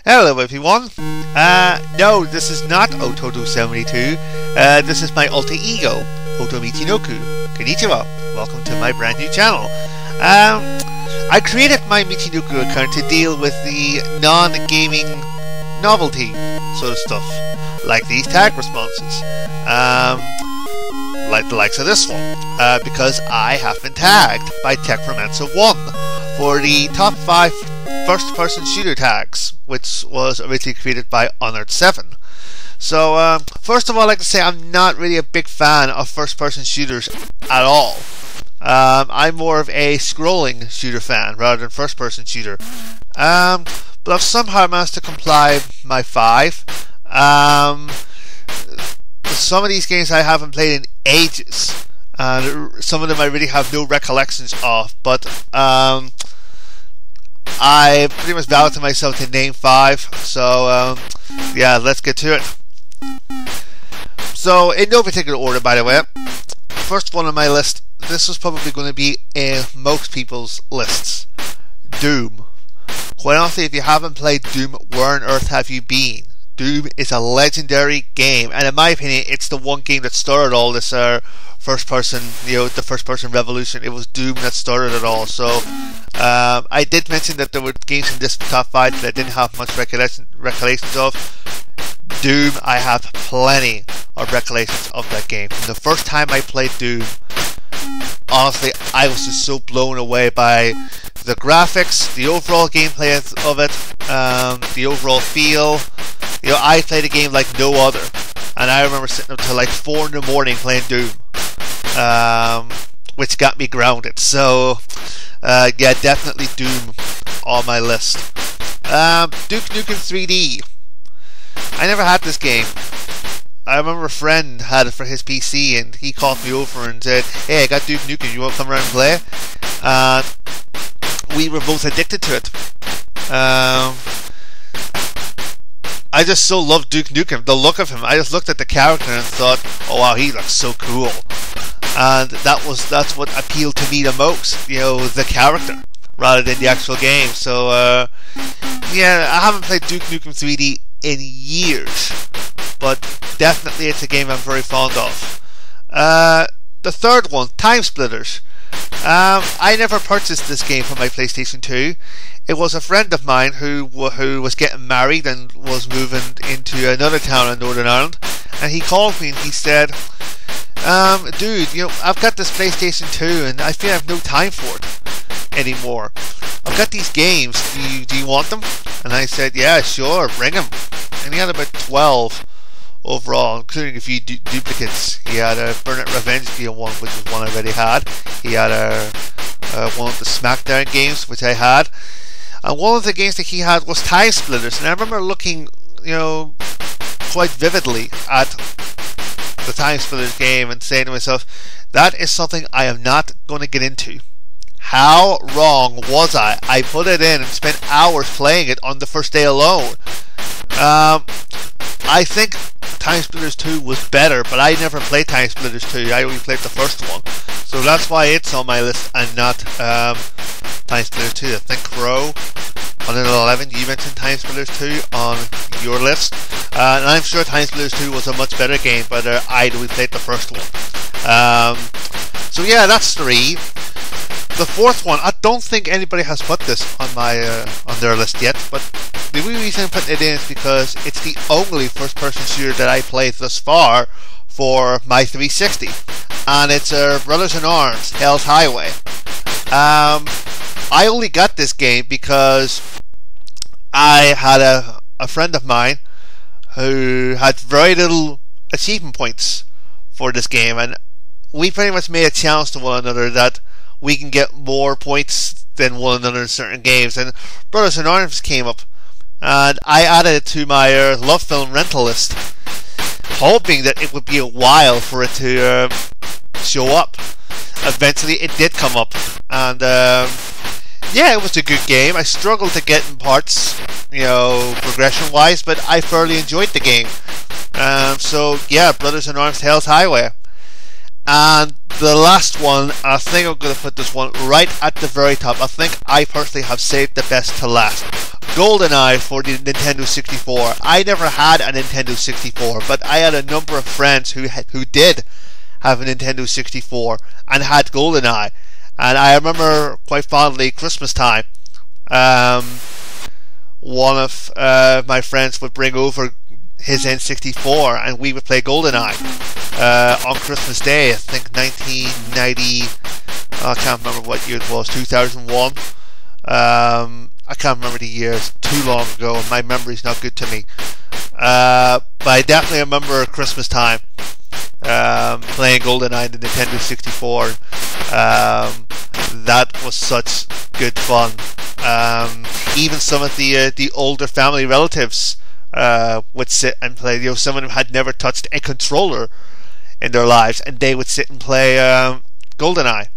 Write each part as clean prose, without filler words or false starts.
Hello everyone. No, this is not Otodo72. This is my alter ego, Otomichinoku. Konnichiwa. Welcome to my brand new channel. I created my Michinoku account to deal with the non-gaming novelty sort of stuff, like these tag responses, like the likes of this one, because I have been tagged by Techromancer1 for the top 5 first-person shooter tags, which was originally created by unearthVII's. So, first of all, I'd like to say I'm not really a big fan of first-person shooters at all. I'm more of a scrolling shooter fan rather than first-person shooter. But I've somehow managed to comply my 5. Some of these games I haven't played in ages, and some of them I really have no recollections of, but I pretty much vowed to myself to name 5, so yeah, let's get to it. So, in no particular order, by the way, first one on my list, this was probably going to be in most people's lists: Doom. Quite honestly, if you haven't played Doom, where on earth have you been? Doom is a legendary game, and in my opinion, it's the one game that started all this first-person, the first-person revolution. It was Doom that started it all. So, I did mention that there were games in this top 5 that I didn't have much recollections of. Doom, I have plenty of recollections of that game. From the first time I played Doom, honestly, I was just so blown away by the graphics, the overall gameplay of it, the overall feel. I played a game like no other, and I remember sitting up till like 4 in the morning playing Doom, which got me grounded. So, yeah, definitely Doom on my list. Duke Nukem 3D. I never had this game. I remember a friend had it for his PC, and he called me over and said, "Hey, I got Duke Nukem, you want to come around and play?" And we were both addicted to it. I just so loved Duke Nukem, the look of him. I just looked at the character and thought, "Oh wow, he looks so cool." And that's what appealed to me the most, the character, rather than the actual game. So, yeah, I haven't played Duke Nukem 3D in years, but definitely it's a game I'm very fond of. The third one, Time Splitters. I never purchased this game for my PlayStation 2. It was a friend of mine who was getting married and was moving into another town in Northern Ireland, and he called me and he said, "Dude, I've got this PlayStation 2 and I feel I have no time for it anymore. I've got these games. Do you want them?" And I said, "Yeah, sure, bring them." And he had about 12 overall, including a few duplicates. He had a Burnout Revenge game one, which was one I already had. He had one of the SmackDown games, which I had. And one of the games that he had was Time Splitters. And I remember looking, quite vividly at the Time Splitters game and saying to myself, that is something I am not going to get into. How wrong was I? I put it in and spent hours playing it on the first day alone. I think Time Splitters 2 was better, but I never played Time Splitters 2. I only played the first one. So that's why it's on my list and not Time Splitters 2. I think Crow, 111, you mentioned Time Splitters 2 on your list. And I'm sure Time Splitters 2 was a much better game, but I'd only played the first one. So yeah, that's 3. The fourth one, I don't think anybody has put this on on their list yet, but the reason I'm putting it in is because it's the only first-person shooter that I played thus far for my 360, and it's Brothers in Arms, Hell's Highway. I only got this game because I had a friend of mine who had very little achievement points for this game, and we pretty much made a challenge to one another that we can get more points than one another in certain games, and Brothers in Arms came up, and I added it to my Love Film rental list, hoping that it would be a while for it to show up. Eventually it did come up, and yeah, it was a good game. I struggled to get in parts, progression wise, but I thoroughly enjoyed the game. So yeah, Brothers in Arms, Hell's Highway. And the last one, I think I'm going to put this one right at the very top. I think I personally have saved the best to last. GoldenEye for the Nintendo 64. I never had a Nintendo 64, but I had a number of friends who did have a Nintendo 64 and had GoldenEye. And I remember quite fondly Christmas time, one of my friends would bring over his N64 and we would play GoldenEye on Christmas Day. I think 1990, I can't remember what year it was, 2001. I can't remember the year, it's too long ago and my memory's not good to me. But I definitely remember Christmas time playing GoldenEye in the Nintendo 64. That was such good fun. Even some of the older family relatives would sit and play. You know, some of them had never touched a controller in their lives, and they would sit and play GoldenEye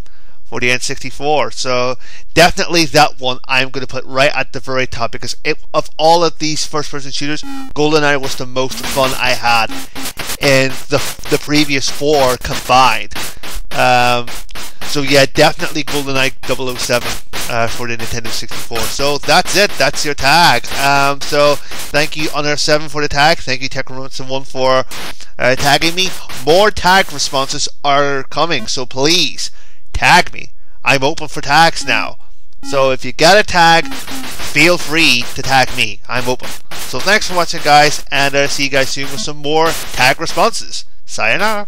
for the N64. So definitely that one I'm going to put right at the very top, because of all of these first-person shooters, GoldenEye was the most fun I had in the previous four combined. So yeah, definitely GoldenEye 007 for the Nintendo 64. So that's it. That's your tag. So thank you unearthVII's for the tag. Thank you TechRobinson1 for tagging me. More tag responses are coming, so please tag me. I'm open for tags now. So if you got a tag, feel free to tag me. I'm open. So thanks for watching, guys, and see you guys soon with some more tag responses. Sayonara.